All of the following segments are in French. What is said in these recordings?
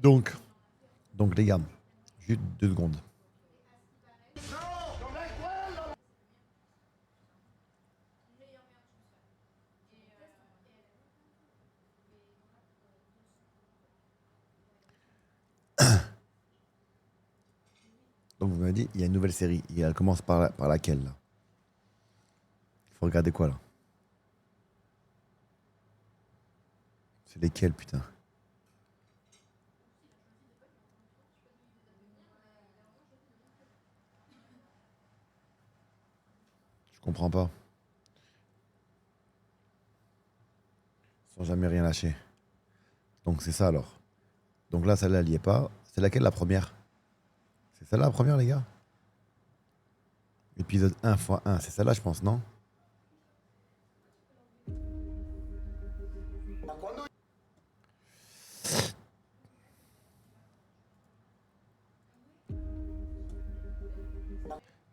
Donc, donc les gars, juste 2 secondes. Donc vous m'avez dit, il y a une nouvelle série. Et elle commence par laquelle là? Il faut regarder quoi là? C'est lesquelles putain? Je comprends pas. Sans jamais rien lâcher. Donc c'est ça alors. Donc là, celle-là, elle y est pas. C'est laquelle la première? C'est celle-là la première, les gars? Épisode 1 x 1, c'est celle-là, je pense, non?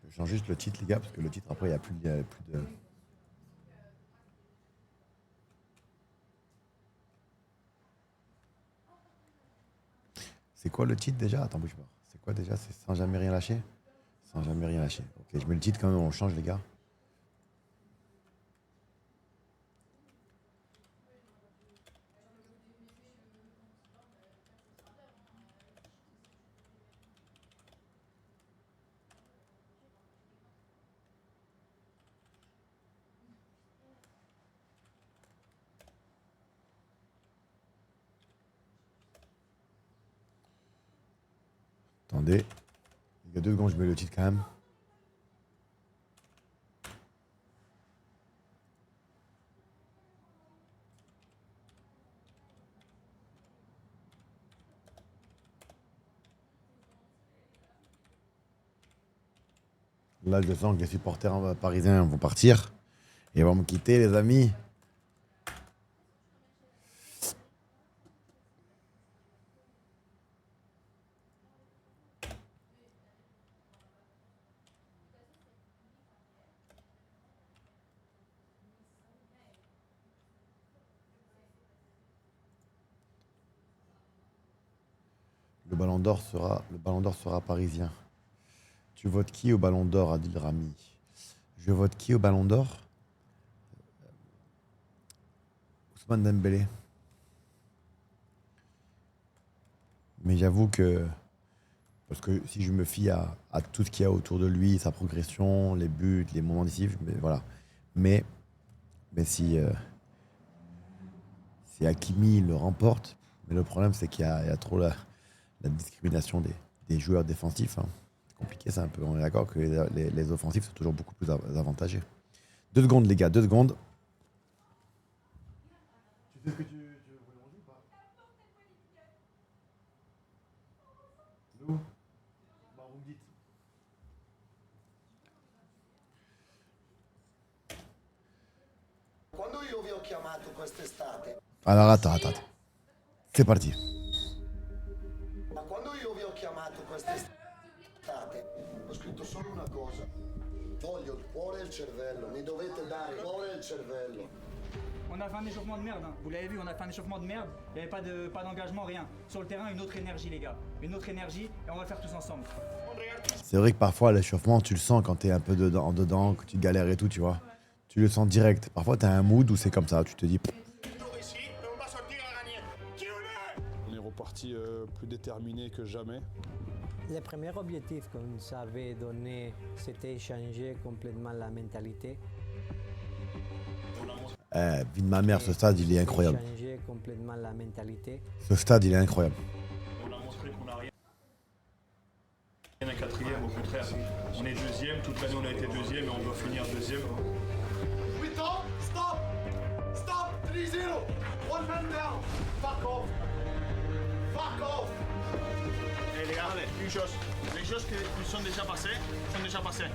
Je change juste le titre, les gars, parce que le titre, après, il y a plus de... C'est quoi le titre déjà? Attends, bouge pas. C'est quoi déjà? C'est sans jamais rien lâcher? Sans jamais rien lâcher. Ok, je mets le titre quand même, on change, les gars. Attendez. Il y a 2 secondes, je mets le titre quand même. Là, je sens que les supporters parisiens vont partir. Et vont me quitter, les amis. Le Ballon d'Or sera parisien. Tu votes qui au Ballon d'Or, Adil Rami? Je vote qui au Ballon d'Or? Ousmane Dembélé. Mais j'avoue que... Parce que si je me fie à tout ce qu'il y a autour de lui, sa progression, les buts, les moments décisifs, mais voilà. Mais, mais si Hakimi le remporte, mais le problème c'est qu'il y a trop la discrimination des joueurs défensifs, hein. C'est compliqué, c'est un peu. On est d'accord que les offensifs sont toujours beaucoup plus avantagés. 2 secondes, les gars, 2 secondes. Tu sais ce que tu voulais manger ou pas? Nous? Bah, vous me dites. Quando io vi ho chiamato quest'estate, Alors attends. C'est parti. ma quando io vi ho chiamato quest'estate, ho scritto solo una cosa. Voglio il cuore e il cervello, mi dovete dare il cuore e il cervello. On a fait un échauffement de merde, hein. Vous l'avez vu, on a fait un échauffement de merde. Il n'y avait pas d'engagement, rien. Sur le terrain, une autre énergie, les gars. Une autre énergie, et on va le faire tous ensemble. C'est vrai que parfois, l'échauffement, tu le sens quand t'es un peu dedans, que tu galères et tout, tu vois. Tu le sens direct. Parfois, t'as un mood où c'est comme ça. Tu te dis, On est reparti plus déterminé que jamais. Le premier objectif qu'on s'avait donné, c'était changer complètement la mentalité. vie de ma mère, ce stade, il est incroyable. Changer complètement la mentalité. Ce stade, il est incroyable. On a montré qu'on n'a rien un quatrième, au contraire. On est deuxième, toute l'année on a été deuxième et on doit finir deuxième. We talk, stop! Stop! 3-0! One man down! Fuck off! Fuck off! Et les gars, une chose. Les choses qui sont déjà passées,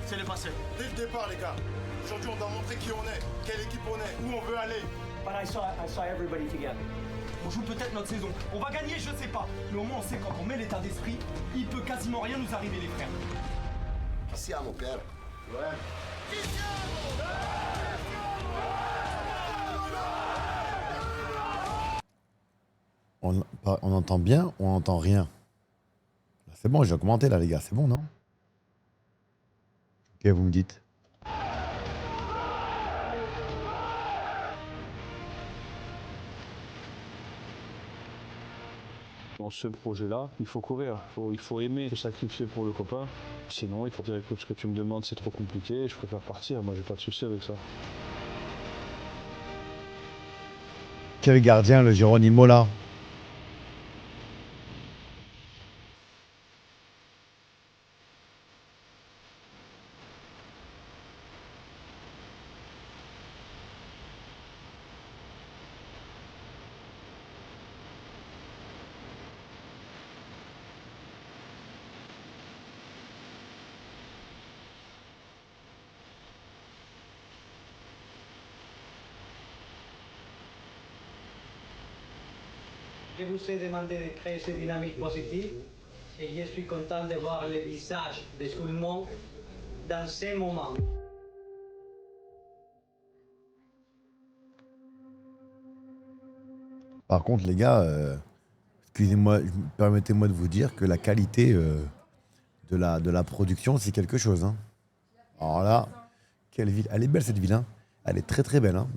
c'est le passé. Dès le départ, les gars, aujourd'hui, on doit montrer qui on est, quelle équipe on est, où on veut aller. But I saw everybody together. On joue peut-être notre saison. On va gagner, je sais pas. Mais au moins, on sait quand on met l'état d'esprit, il peut quasiment rien nous arriver, les frères. Chi siamo, Pier? on entend bien ou on entend rien? C'est bon, j'ai augmenté là, les gars. C'est bon, non? Ok, vous me dites. Dans ce projet-là, il faut courir, il faut aimer se sacrifier pour le copain. Sinon, il faut dire écoute, ce que tu me demandes, c'est trop compliqué, je préfère partir. Moi, j'ai pas de souci avec ça. Quel gardien, le Geronimo là? Je vous ai demandé de créer cette dynamique positive et je suis content de voir le visage de tout le monde dans ces moments. Par contre, les gars, excusez-moi, permettez-moi de vous dire que la qualité de la production, c'est quelque chose. Hein. Alors là, quelle ville. Elle est belle cette ville. Hein. Elle est très très belle. Hein.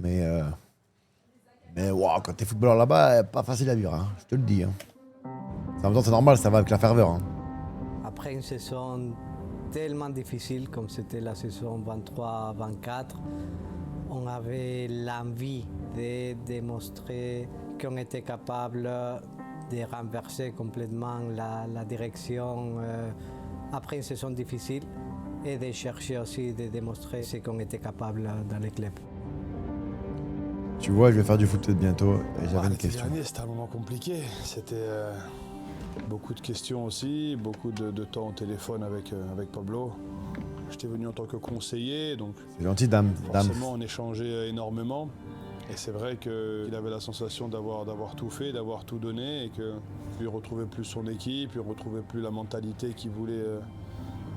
Mais wow, quand t'es footballeur là-bas, pas facile à vivre. Hein. Je te le dis. Hein. En même temps, c'est normal, ça va avec la ferveur. Hein. Après une saison tellement difficile comme c'était la saison 23-24, on avait l'envie de démontrer qu'on était capable de renverser complètement la direction après une saison difficile et de chercher aussi de démontrer ce qu'on était capable dans les clubs. Tu vois, je vais faire du foot peut-être bientôt et j'avais une question. L'année dernière, c'était un moment compliqué. C'était beaucoup de questions aussi, beaucoup de temps au téléphone avec Pablo. J'étais venu en tant que conseiller, donc C'est gentil, dame. forcément on échangeait énormément. Et c'est vrai qu'il avait la sensation d'avoir tout fait, d'avoir tout donné et qu'il ne retrouvait plus son équipe, il ne retrouvait plus la mentalité qu'il voulait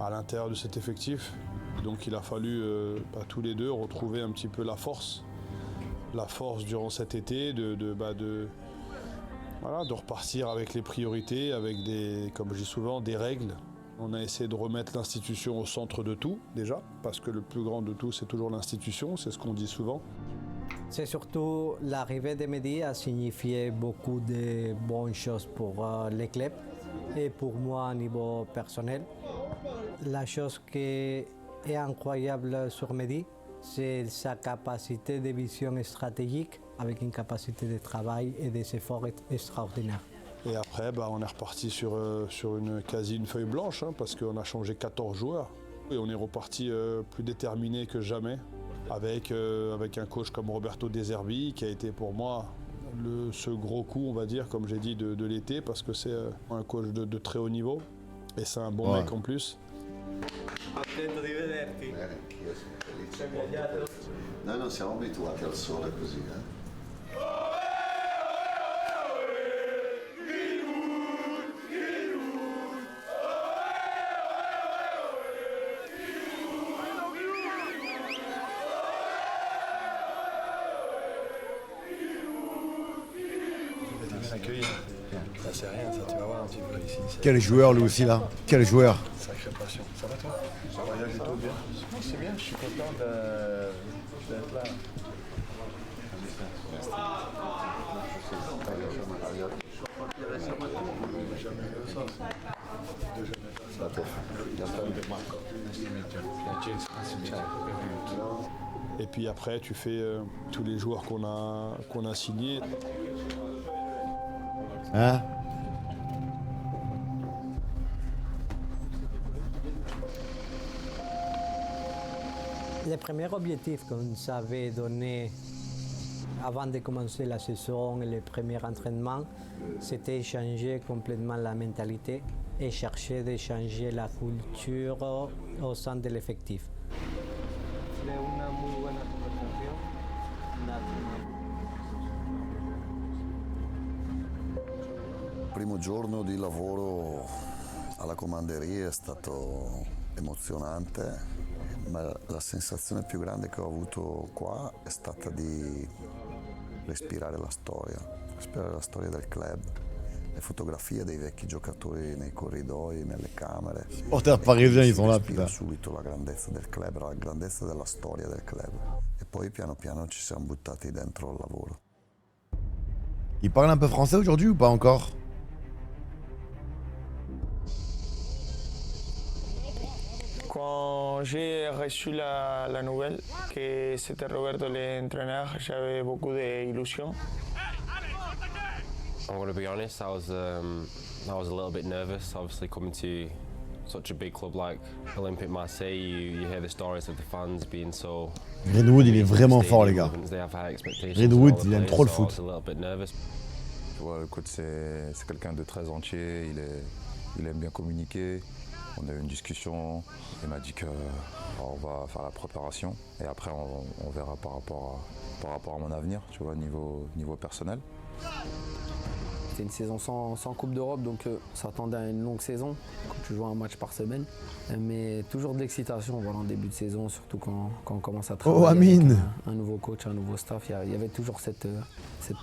à l'intérieur de cet effectif. Donc il a fallu, tous les deux, retrouver un petit peu la force durant cet été, de repartir avec les priorités, avec comme je dis souvent, des règles. On a essayé de remettre l'institution au centre de tout, déjà, parce que le plus grand de tout, c'est toujours l'institution, c'est ce qu'on dit souvent. C'est surtout l'arrivée de Mehdi a signifié beaucoup de bonnes choses pour les clubs et pour moi au niveau personnel. La chose qui est incroyable sur Mehdi, c'est sa capacité de vision stratégique avec une capacité de travail et des efforts extraordinaires. Et après, on est reparti sur quasi une feuille blanche, hein, parce qu'on a changé 14 joueurs. Et on est reparti plus déterminé que jamais, avec un coach comme Roberto De Zerbi, qui a été pour moi ce gros coup, on va dire, comme j'ai dit, de l'été, parce que c'est un coach de très haut niveau, et c'est un bon mec en plus. Bene, anch'io sono felice. Noi non siamo abituati al sole così, C'est rien, ça, tu vas voir un petit peu ici. Quel joueur lui aussi là? Quel joueur? Sacrée passion. Ça va toi? Ça voyage et tout bien? Non, c'est bien, je suis content d'être là. Et puis après, tu fais tous les joueurs qu'on a signés. Hein? Le premier objectif qu'on nous avait donné avant de commencer la saison et les premiers entraînements, c'était changer complètement la mentalité et chercher de changer la culture au sein de l'effectif. Il primo giorno di lavoro alla comanderia è stato emozionante, ma la sensazione più grande che ho avuto qua è stata di respirare la storia del club. le fotografie dei vecchi giocatori nei corridoi, nelle camere. Supporters parisiens, ils sont là, Respira putain. subito la grandezza del club, la grandezza della storia del club. E poi piano piano ci siamo buttati dentro al lavoro. Ils parlent un peu français aujourd'hui ou pas encore? Quand j'ai reçu la nouvelle que c'était Roberto l'entraîneur, j'avais beaucoup d'illusions. I'm going to be honest, I was a little bit nervous, obviously coming to such a big club like Olympique Marseille. You hear the stories of the fans being so... Greenwood, il est vraiment fort, les gars. They have high expectations. Greenwood, of all the il aime players, trop le so I foot. was a little bit nervous. Tu vois, le coach, c'est quelqu'un de très entier, il aime bien communiquer. On a eu une discussion, il m'a dit qu'on va faire la préparation et après on verra par rapport à mon avenir, tu vois, niveau personnel. C'était une saison sans Coupe d'Europe, donc on s'attendait à une longue saison, quand tu joues un match par semaine. Mais toujours de l'excitation voilà, en début de saison, surtout quand on commence à travailler Amine avec un nouveau coach, un nouveau staff. Il y avait toujours cette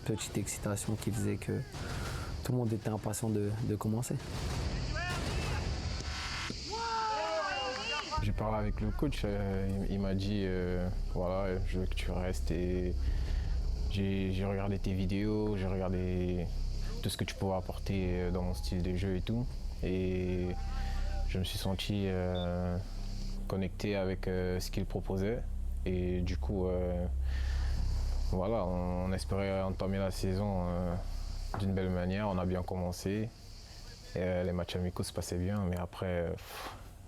petite excitation qui faisait que tout le monde était impatient de commencer. J'ai parlé avec le coach, il m'a dit voilà, je veux que tu restes et j'ai regardé tes vidéos, j'ai regardé tout ce que tu pouvais apporter dans mon style de jeu et tout. Et je me suis senti connecté avec ce qu'il proposait. Et du coup, voilà, on espérait entamer la saison d'une belle manière. On a bien commencé. Et, les matchs amicaux se passaient bien, mais après,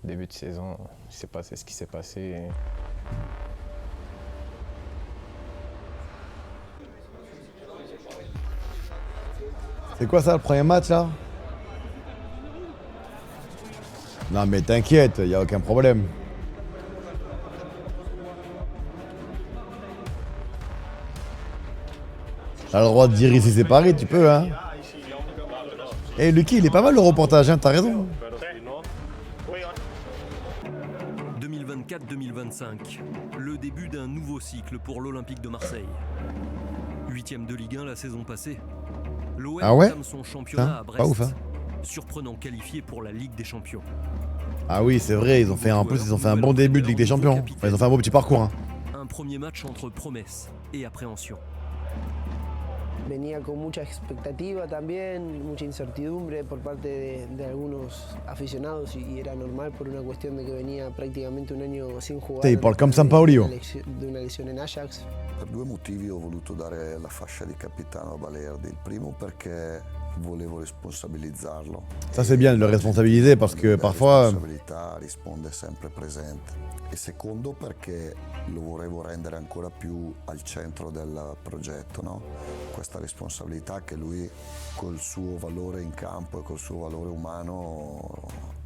début de saison, il s'est passé ce qui s'est passé. C'est quoi ça, le premier match, là? Non, mais t'inquiète, y a aucun problème. T'as le droit de dire ici c'est Paris, tu peux, hein. Eh, Lucky, il est pas mal le reportage, hein, t'as raison. 2024-2025, le début d'un nouveau cycle pour l'Olympique de Marseille. 8e de Ligue 1 la saison passée. L'OM Ah ouais, entame son championnat à Brest. pas ouf, hein. Surprenant qualifié pour la Ligue des Champions. Ah oui, c'est vrai, ils ont fait un bon début de Ligue des Champions. Enfin, ils ont fait un beau petit parcours, hein. Un premier match entre promesse et appréhension. Venía con mucha expectativa también, mucha incertidumbre por parte de algunos aficionados y era normal por una cuestión de que venía prácticamente un año sin jugar. Il parle comme Sampaolio. De una lesione in Ajax. Per due motivi ho voluto dare la fascia di capitano a Balerdi. Il primo perché volevo responsabilizzarlo. Ça c'est bien de le responsabiliser parce que parfois... La responsabilità risponde sempre presente. E secondo perché lo volevo rendere ancora più al centro del progetto, no? Questa responsabilità che lui col suo valore in campo e col suo valore umano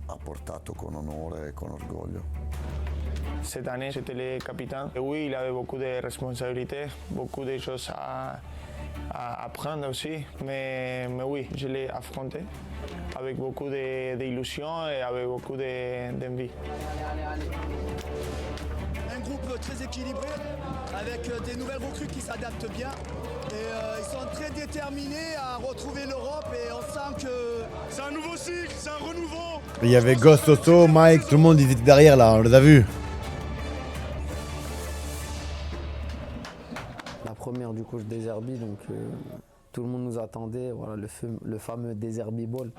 ha portato con onore e con orgoglio. Cette année, j'étais le capitaine. Et oui, il avait beaucoup de responsabilités, beaucoup de choses à apprendre aussi. Mais oui, je l'ai affronté avec beaucoup d'illusions et avec beaucoup d'envie. Un groupe très équilibré, avec des nouvelles recrues qui s'adaptent bien. Et ils sont très déterminés à retrouver l'Europe et on sent que c'est un nouveau cycle, c'est un renouveau. Il y avait Ghost, Soso, Mike, tout le monde ils étaient derrière là, on les a vus. La première du coach des Zerbi, donc tout le monde nous attendait, voilà, le fameux Zerbi Ball.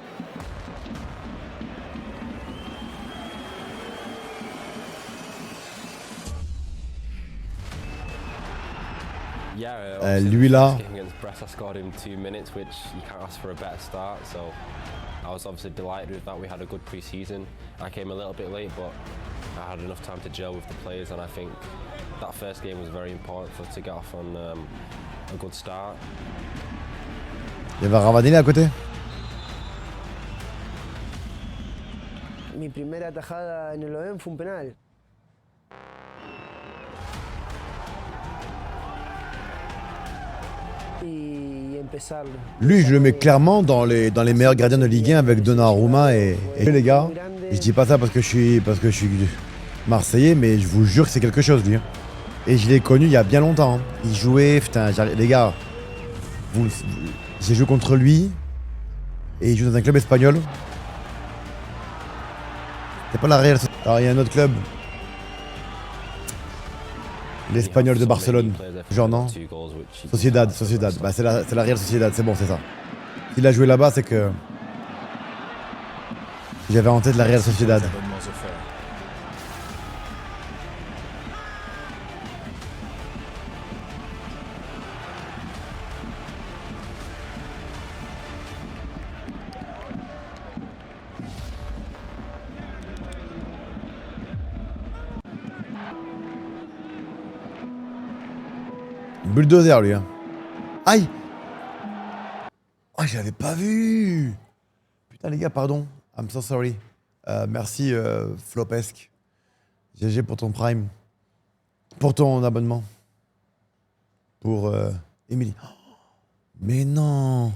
Lui là. Against Brest, I scored in 2 minutes, which you can't ask for a better start. So I was obviously delighted with that. We had a good pre-season. I came a little bit late, but I had enough time to gel with the players, and I think that first game was very important for us to get off on a good start. Il y avait Ravadini à côté. Mi primera tajada en el OM fue un penal. Lui, je le mets clairement dans les meilleurs gardiens de Ligue 1 avec Donnarumma et les gars. Je dis pas ça parce que je suis Marseillais, mais je vous jure que c'est quelque chose, lui. Et je l'ai connu il y a bien longtemps. Hein. Il jouait, putain, les gars, j'ai joué contre lui. Et il joue dans un club espagnol. C'est pas la Real. Alors il y a un autre club. L'Espagnol de Barcelone. Genre non. Sociedad. Bah c'est la Real Sociedad, c'est bon, c'est ça. S'il a joué là-bas, c'est que... J'avais en tête la Real Sociedad. Bulldozer lui hein. Aïe. Oh j'avais pas vu. Putain les gars pardon. I'm so sorry. Merci Flopesque. GG pour ton prime. Pour ton abonnement. Pour Emily. Oh, mais non.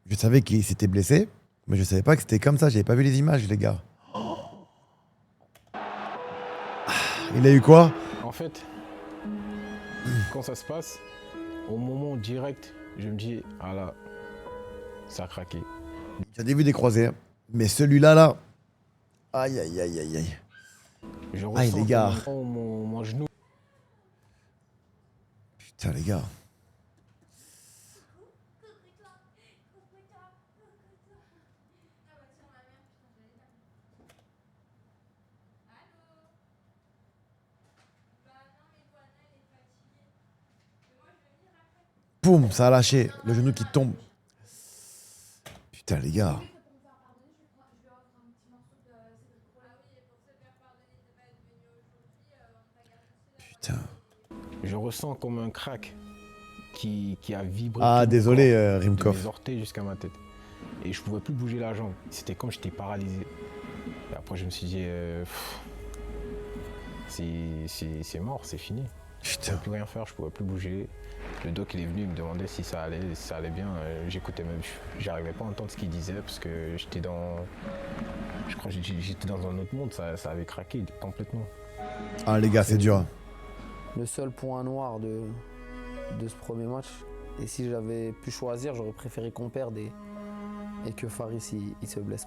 Je savais qu'il s'était blessé. Mais je savais pas que c'était comme ça. J'avais pas vu les images les gars. Oh. Il a eu quoi? En fait, quand ça se passe, au moment direct, je me dis, ah là, ça a craqué. J'ai des vues des croisés, mais celui-là, là, aïe, aïe, aïe, aïe, aïe. Je ressens aïe, les gars. Mon genou. Putain, les gars. Boum, ça a lâché. Le genou qui tombe. Putain, les gars. Putain. Je ressens comme un crack qui a vibré. Ah, désolé, Rimkov. De mes orteils jusqu'à ma tête. Et je pouvais plus bouger la jambe. C'était comme j'étais paralysé. Et après, je me suis dit, c'est mort, c'est fini. Putain. Je pouvais plus rien faire, je pouvais plus bouger. Le doc il est venu me demander si ça allait bien. J'écoutais même, j'arrivais pas à entendre ce qu'il disait parce que j'étais dans, je crois que j'étais dans un autre monde. Ça avait craqué complètement. Ah les gars, c'est dur. Le seul point noir de ce premier match. Et si j'avais pu choisir, j'aurais préféré qu'on perde et que Faris il se blesse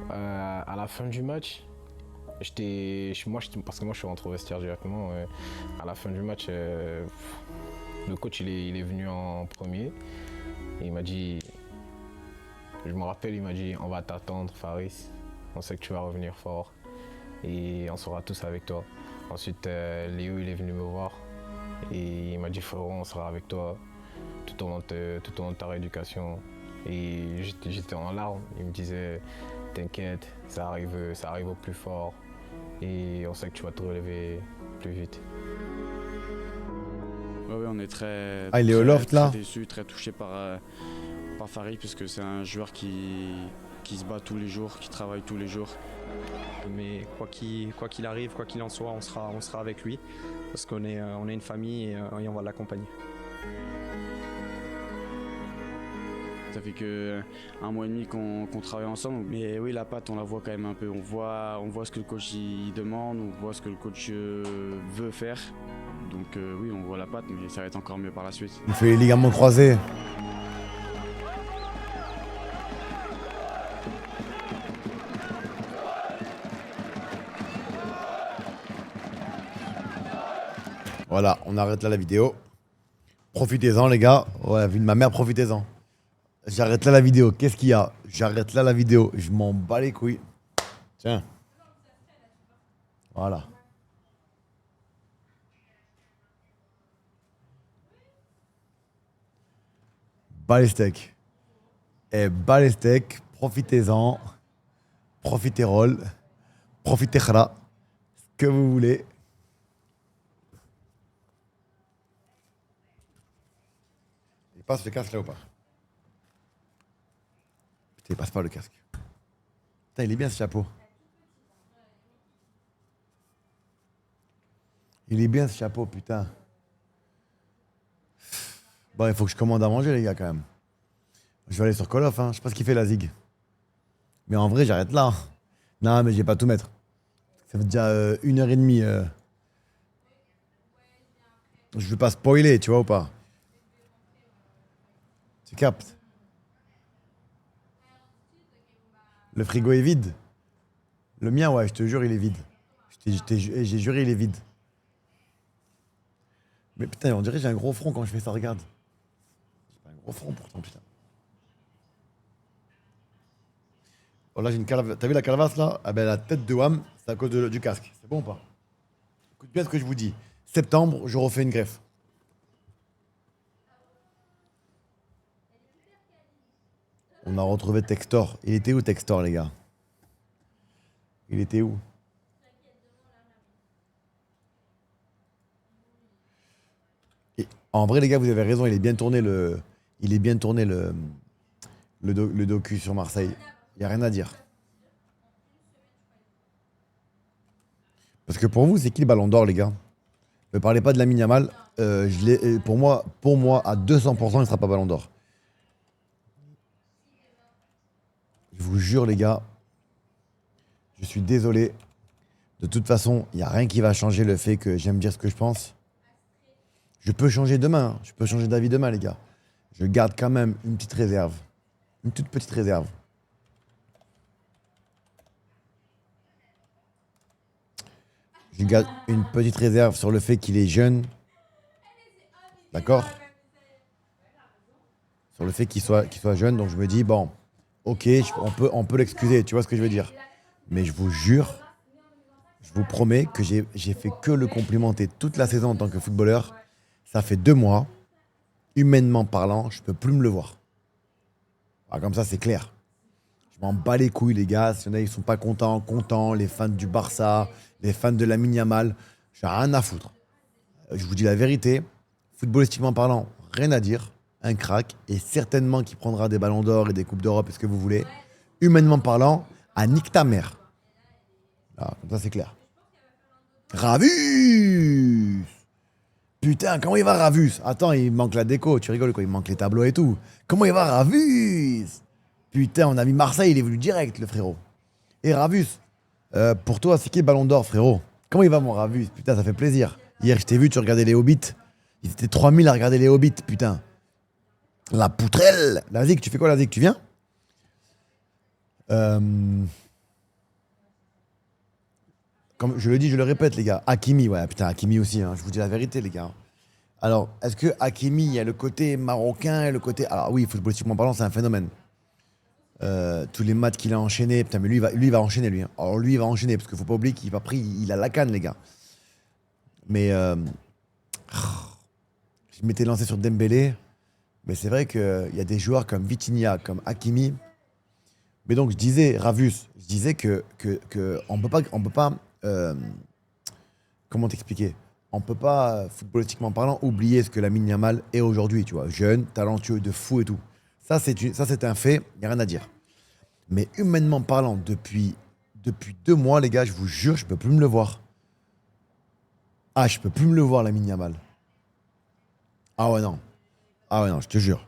pas. À la fin du match. Parce que moi je suis rentré au vestiaire directement. À la fin du match, le coach il est venu en premier. Et il m'a dit, je me rappelle, il m'a dit on va t'attendre Faris, on sait que tu vas revenir fort et on sera tous avec toi. Ensuite Léo il est venu me voir et il m'a dit frérot on sera avec toi tout au long de ta rééducation. Et j'étais en larmes, il me disait t'inquiète, ça arrive au plus fort. Et on sait que tu vas te relever plus vite. Oui, on est très, il est au loft, là. très déçus, très touchés par Farid, puisque c'est un joueur qui se bat tous les jours, qui travaille tous les jours. Mais quoi qu'il arrive, quoi qu'il en soit, on sera avec lui, parce qu'on est une famille et on va l'accompagner. Ça fait que 1 mois et demi qu'on travaille ensemble, mais oui la patte on la voit quand même un peu. On voit ce que le coach il demande, on voit ce que le coach veut faire. Donc oui on voit la patte, mais ça va être encore mieux par la suite. Il fait les ligaments croisés. Voilà, on arrête là la vidéo. Profitez-en les gars. Ouais, vu de ma mère, profitez-en. J'arrête là la vidéo. Qu'est-ce qu'il y a? J'arrête là la vidéo. Je m'en bats les couilles. Tiens. Voilà. Bas les steaks. Et bas les steaks. Profitez-en. Profitez roll. Profitez khra. Ce que vous voulez. Il passe le casque là ou pas? Putain, il passe pas le casque. Putain, il est bien ce chapeau. Il est bien ce chapeau, putain. Bon, il faut que je commande à manger, les gars, quand même. Je vais aller sur Call of, hein. Je sais pas ce qu'il fait, la zig. Mais en vrai, j'arrête là. Non, mais je vais pas tout mettre. Ça fait déjà 1h30. Je veux pas spoiler, tu vois ou pas? Tu captes? Le frigo est vide. Le mien, ouais, je te jure, il est vide. J'ai juré, il est vide. Mais putain, on dirait que j'ai un gros front quand je fais ça, regarde. J'ai un gros front pourtant, putain. Oh là, j'ai une calavasse. T'as vu la calavasse là? Ah ben la tête de Wham, c'est à cause du casque. C'est bon ou pas? Écoute bien ce que je vous dis. Septembre, je refais une greffe. On a retrouvé Textor. Il était où Textor, les gars? Il était où? Et en vrai, les gars, vous avez raison. Il est bien tourné le docu sur Marseille. Il n'y a rien à dire. Parce que pour vous, c'est qui le ballon d'or, les gars? Ne parlez pas de Lamine Yamal. Pour moi, à 200%, il ne sera pas ballon d'or. Je vous jure, les gars, je suis désolé. De toute façon, il n'y a rien qui va changer le fait que j'aime dire ce que je pense. Je peux changer demain. Je peux changer d'avis demain, les gars. Je garde quand même une petite réserve. Une toute petite réserve. Je garde une petite réserve sur le fait qu'il est jeune. D'accord? Sur le fait qu'il soit jeune. Donc je me dis, bon, ok, on peut l'excuser. Tu vois ce que je veux dire? Mais je vous jure, je vous promets que j'ai fait que le complimenter toute la saison en tant que footballeur. Ça fait 2 mois. Humainement parlant, je peux plus me le voir. Ah, comme ça, c'est clair. Je m'en bats les couilles, les gars. S'il y en a, ils sont pas contents. Les fans du Barça, les fans de Lamine Yamal. J'ai rien à foutre. Je vous dis la vérité. Footballistiquement parlant, rien à dire. Un crack. Et certainement qu'il prendra des ballons d'or et des coupes d'Europe et ce que vous voulez. Humainement parlant, à nique ta mère. Ah, comme ça, c'est clair. Ravus! Putain, comment il va Ravus? Attends, il manque la déco. Tu rigoles quoi? Il manque les tableaux et tout. Comment il va Ravus? Putain, on a mis Marseille, il est venu direct, le frérot. Et Ravus, pour toi, c'est qui le ballon d'or, frérot? Comment il va, mon Ravus? Putain, ça fait plaisir. Hier, je t'ai vu, tu regardais les Hobbits. Ils étaient 3000 à regarder les Hobbits, putain. La poutrelle. La Zik, tu fais quoi, la Zik? Tu viens? Comme je le dis, je le répète, les gars. Hakimi, ouais, putain, Hakimi aussi, hein, je vous dis la vérité, les gars. Alors, est-ce que Hakimi, il y a le côté marocain et le côté... Alors oui, footballistiquement parlant, c'est un phénomène. Tous les matchs qu'il a enchaînés, putain, mais lui, il va enchaîner, lui. Hein. Alors lui, il va enchaîner, parce qu'il faut pas oublier qu'il va pris, il a la canne, les gars. Mais je m'étais lancé sur Dembélé, mais c'est vrai qu'il y a des joueurs comme Vitinha, comme Hakimi. Mais donc, je disais, Ravus, je disais que on peut pas comment t'expliquer? On peut pas, footballistiquement parlant, oublier ce que Lamine Yamal est aujourd'hui, tu vois. Jeune, talentueux, de fou et tout. Ça, c'est un fait, il n'y a rien à dire. Mais humainement parlant, depuis 2 mois, les gars, je vous jure, je peux plus me le voir. Ah, je peux plus me le voir, Lamine Yamal. Ah ouais, non, je te jure.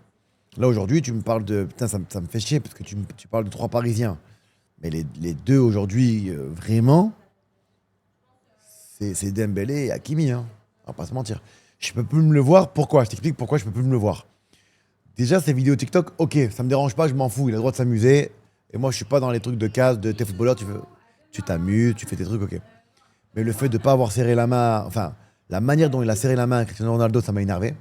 Là, aujourd'hui, tu me parles de... Putain, ça me fait chier, parce que tu parles de 3 Parisiens. Mais les 2 aujourd'hui, vraiment, c'est Dembélé et Hakimi, hein. On va pas se mentir. Je peux plus me le voir. Pourquoi? Je t'explique pourquoi je peux plus me le voir. Déjà, ces vidéos TikTok, ok, ça me dérange pas, je m'en fous. Il a le droit de s'amuser. Et moi, je suis pas dans les trucs de case, de t'es footballeur, tu t'amuses, tu fais tes trucs, ok. Mais le fait de pas avoir serré la main, enfin, la manière dont il a serré la main à Cristiano Ronaldo, ça m'a énervé.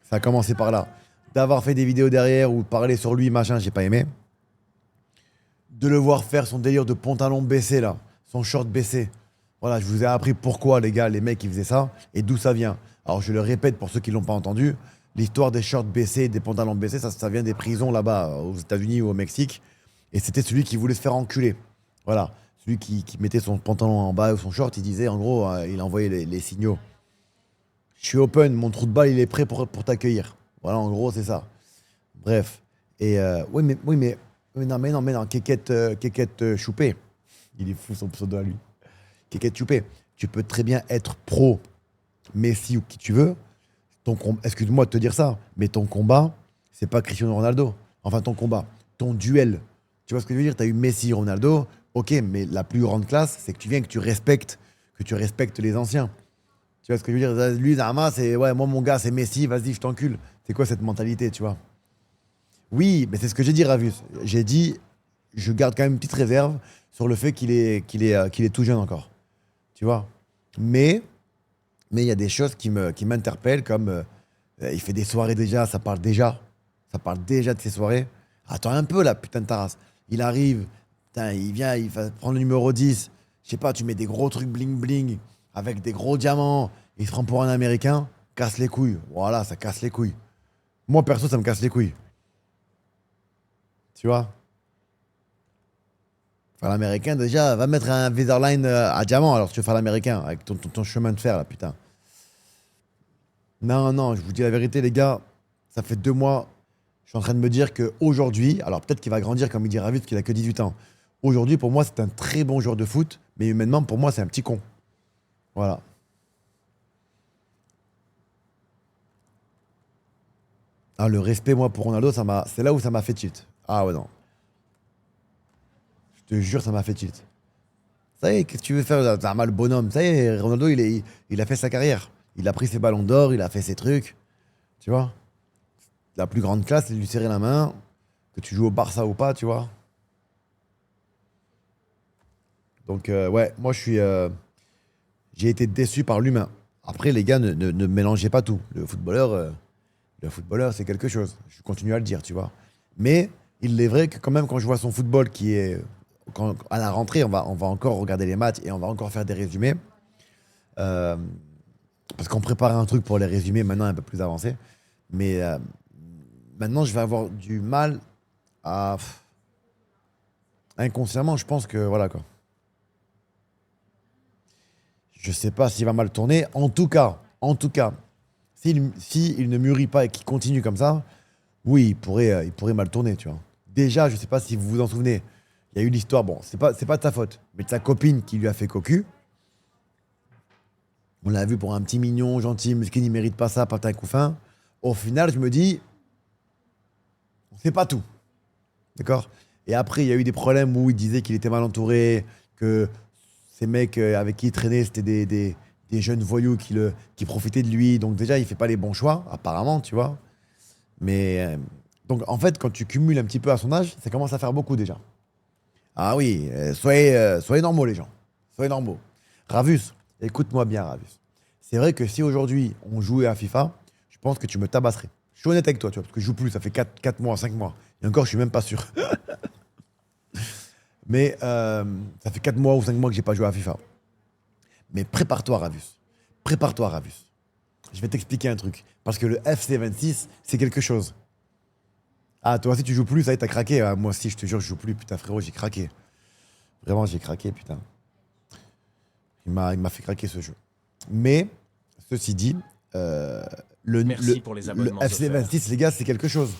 Ça a commencé par là. D'avoir fait des vidéos derrière ou parler sur lui, machin, j'ai pas aimé. De le voir faire son délire de pantalon baissé, là, son short baissé. Voilà, je vous ai appris pourquoi, les gars, les mecs, ils faisaient ça et d'où ça vient. Alors, je le répète pour ceux qui l'ont pas entendu, l'histoire des shorts baissés, des pantalons baissés, ça vient des prisons là-bas, aux États-Unis ou au Mexique. Et c'était celui qui voulait se faire enculer. Voilà, celui qui mettait son pantalon en bas ou son short, il disait, en gros, il envoyait les signaux. Je suis open, mon trou de balle, il est prêt pour t'accueillir. Voilà, en gros, c'est ça. Bref. Et oui, mais non, Kékette Choupé. Il est fou son pseudo à lui. Kékette Choupé. Tu peux très bien être pro Messi ou qui tu veux. Excuse-moi de te dire ça, mais ton combat, c'est pas Cristiano Ronaldo. Enfin, ton combat, ton duel. Tu vois ce que je veux dire? Tu as eu Messi, Ronaldo. Ok, mais la plus grande classe, c'est que tu viens, que tu respectes les anciens. Tu vois ce que je veux dire? Lui, Zama, c'est ouais, moi, mon gars, c'est Messi, vas-y, je t'encule. C'est quoi cette mentalité, tu vois? Oui, mais c'est ce que j'ai dit, Ravus. J'ai dit, je garde quand même une petite réserve sur le fait qu'il est tout jeune encore. Tu vois. Mais il y a des choses qui m'interpellent, comme il fait des soirées déjà, ça parle déjà. Ça parle déjà de ses soirées. Attends un peu là, putain de ta race. Il arrive, putain, il vient, il va prendre le numéro 10. Je sais pas, tu mets des gros trucs bling bling avec des gros diamants. Il se prend pour un Américain, casse les couilles. Voilà, ça casse les couilles. Moi, perso, ça me casse les couilles. Tu vois? Enfin, l'américain, déjà, va mettre un Viserline à diamant alors si tu veux faire l'américain avec ton chemin de fer là, putain. Non, non, je vous dis la vérité, les gars, ça fait 2 mois, je suis en train de me dire qu'aujourd'hui, alors peut-être qu'il va grandir comme il dit Ravid, parce qu'il a que 18 ans. Aujourd'hui, pour moi, c'est un très bon joueur de foot, mais humainement, pour moi, c'est un petit con. Voilà. Ah, le respect, moi, pour Ronaldo, c'est là où ça m'a fait tilt. Ah ouais, non. Je te jure, ça m'a fait tilt. Ça y est, qu'est-ce que tu veux faire? T'as mal le bonhomme. Ça y est, Ronaldo, il a fait sa carrière. Il a pris ses ballons d'or, il a fait ses trucs. Tu vois? La plus grande classe, c'est de lui serrer la main, que tu joues au Barça ou pas, tu vois? Donc, ouais, moi, j'ai été déçu par l'humain. Après, les gars, ne mélangez pas tout. Le footballeur, c'est quelque chose. Je continue à le dire, tu vois. Mais il est vrai que quand même, quand je vois son football qui est... à la rentrée, on va encore regarder les matchs et on va encore faire des résumés. Euh, parce qu'on prépare un truc pour les résumés maintenant un peu plus avancé. Mais maintenant, je vais avoir du mal à... Inconsciemment, je pense que... Voilà, quoi. Je sais pas s'il va mal tourner. En tout cas, s'il ne mûrit pas et qu'il continue comme ça, oui, il pourrait mal tourner, tu vois. Déjà, je sais pas si vous vous en souvenez, il y a eu l'histoire, bon, c'est pas de sa faute, mais de sa copine qui lui a fait cocu. On l'a vu pour un petit mignon, gentil, muskin, il mérite pas ça, patin couffin. Au final, je me dis, on sait pas tout. D'accord? Et après, il y a eu des problèmes où il disait qu'il était mal entouré, que ces mecs avec qui il traînait, c'était des jeunes voyous qui profitaient de lui. Donc déjà, il fait pas les bons choix, apparemment, tu vois. Mais donc en fait, quand tu cumules un petit peu à son âge, ça commence à faire beaucoup déjà. Ah oui, soyez normaux les gens. Soyez normaux. Ravus, écoute-moi bien, Ravus. C'est vrai que si aujourd'hui on jouait à FIFA, je pense que tu me tabasserais. Je suis honnête avec toi, tu vois, parce que je joue plus, ça fait 4 mois, 5 mois. Et encore, je suis même pas sûr. Mais ça fait 4 mois ou 5 mois que j'ai pas joué à FIFA. Mais prépare-toi, Ravus. Prépare-toi, Ravus. Je vais t'expliquer un truc. Parce que le FC26, c'est quelque chose. Ah, toi aussi, tu joues plus, ça y est, t'as craqué. Ah, moi aussi, je te jure, je joue plus. Putain, frérot, j'ai craqué. Vraiment, j'ai craqué, putain. Il m'a fait craquer ce jeu. Mais, ceci dit, Merci pour les abonnements le FC26, les gars, c'est quelque chose.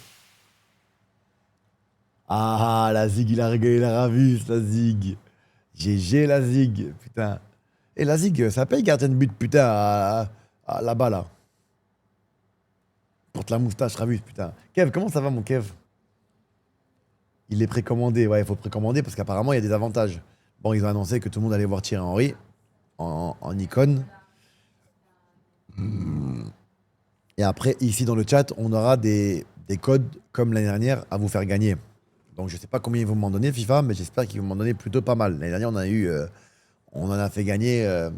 Ah, la Zig, il a régalé la Ravus, la Zig. GG, la Zig, putain. Et la Zig, ça paye gardien de but, putain, là-bas, là. Porte la moustache, Ravus, putain. Kev, comment ça va, mon Kev? Il est précommandé. Ouais, il faut précommander parce qu'apparemment, il y a des avantages. Bon, ils ont annoncé que tout le monde allait voir Thierry Henry en icône. Et après, ici, dans le chat, on aura des codes comme l'année dernière à vous faire gagner. Donc, je sais pas combien ils vont m'en donner, FIFA, mais j'espère qu'ils vont m'en donner plutôt pas mal. L'année dernière, on en a fait gagner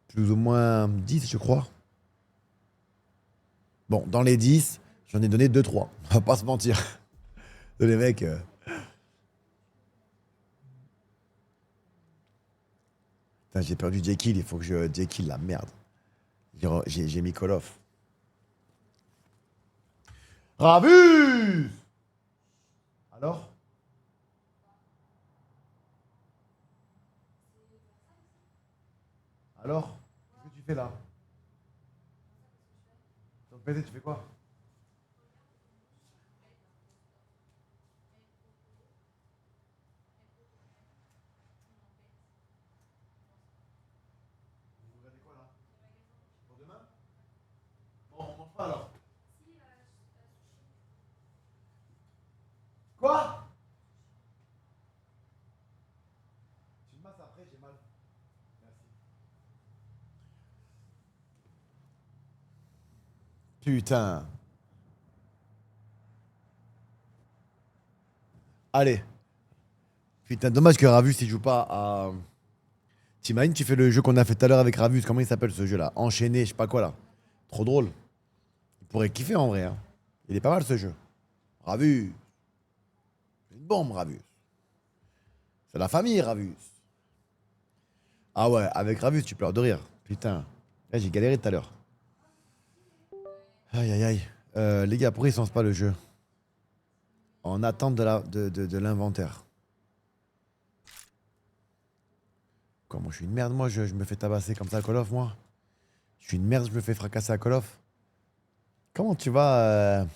plus ou moins 10, je crois. Bon, dans les 10, j'en ai donné 2-3. On va pas se mentir. Les mecs. Putain, j'ai perdu Jekyll, il faut que je. Jekyll, la merde. J'ai mis Call of. Ravus! Alors? Alors? Qu'est-ce que tu fais là? Ton PC, tu fais quoi? Vous regardez quoi là? Pour demain? Bon, on mange pas alors. Quoi? Tu me masses après, j'ai mal. Merci. Putain. Allez. Putain, dommage que Ravus, il joue pas à... T'imagines, tu fais le jeu qu'on a fait tout à l'heure avec Ravus. Comment il s'appelle ce jeu-là? Enchaîné, je sais pas quoi là. Trop drôle. Il pourrait kiffer en vrai. Hein. Il est pas mal ce jeu. Ravus. C'est une bombe, Ravus. C'est la famille, Ravus. Ah ouais, avec Ravus, tu pleures de rire. Putain. Là, j'ai galéré tout à l'heure. Aïe, aïe, aïe. Les gars, pourquoi ils lancent pas le jeu? En attente de l'inventaire. Comment je suis une merde, moi, je me fais tabasser comme ça à Call of, moi. Je suis une merde, je me fais fracasser à Call of. Comment tu vas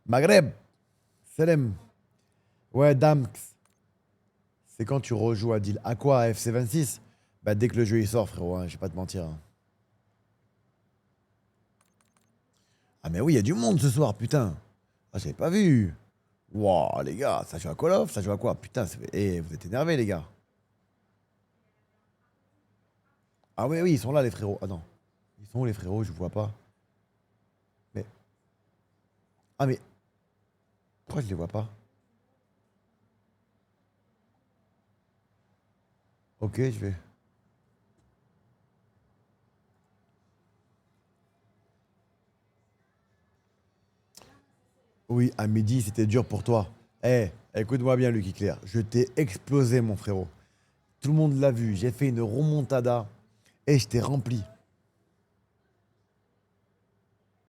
Maghreb. Selem. Ouais, Damx. C'est quand tu rejoues à deal. À quoi? À FC26? Bah, dès que le jeu il sort, frérot, hein, je vais pas te mentir. Hein. Ah, mais oui, il y a du monde ce soir, putain. Ah, j'avais pas vu. Wouah, les gars, ça joue à Call of? Ça joue à quoi? Putain, vous êtes énervés, les gars. Ah oui, oui, ils sont là, les frérots. Ah non. Ils sont où, les frérots? Je vois pas. Mais... Ah, mais... Pourquoi je les vois pas? Ok, je vais... Oui, à midi, c'était dur pour toi. Eh, écoute-moi bien, Lucky Claire. Je t'ai explosé, mon frérot. Tout le monde l'a vu. J'ai fait une remontada et je t'ai rempli.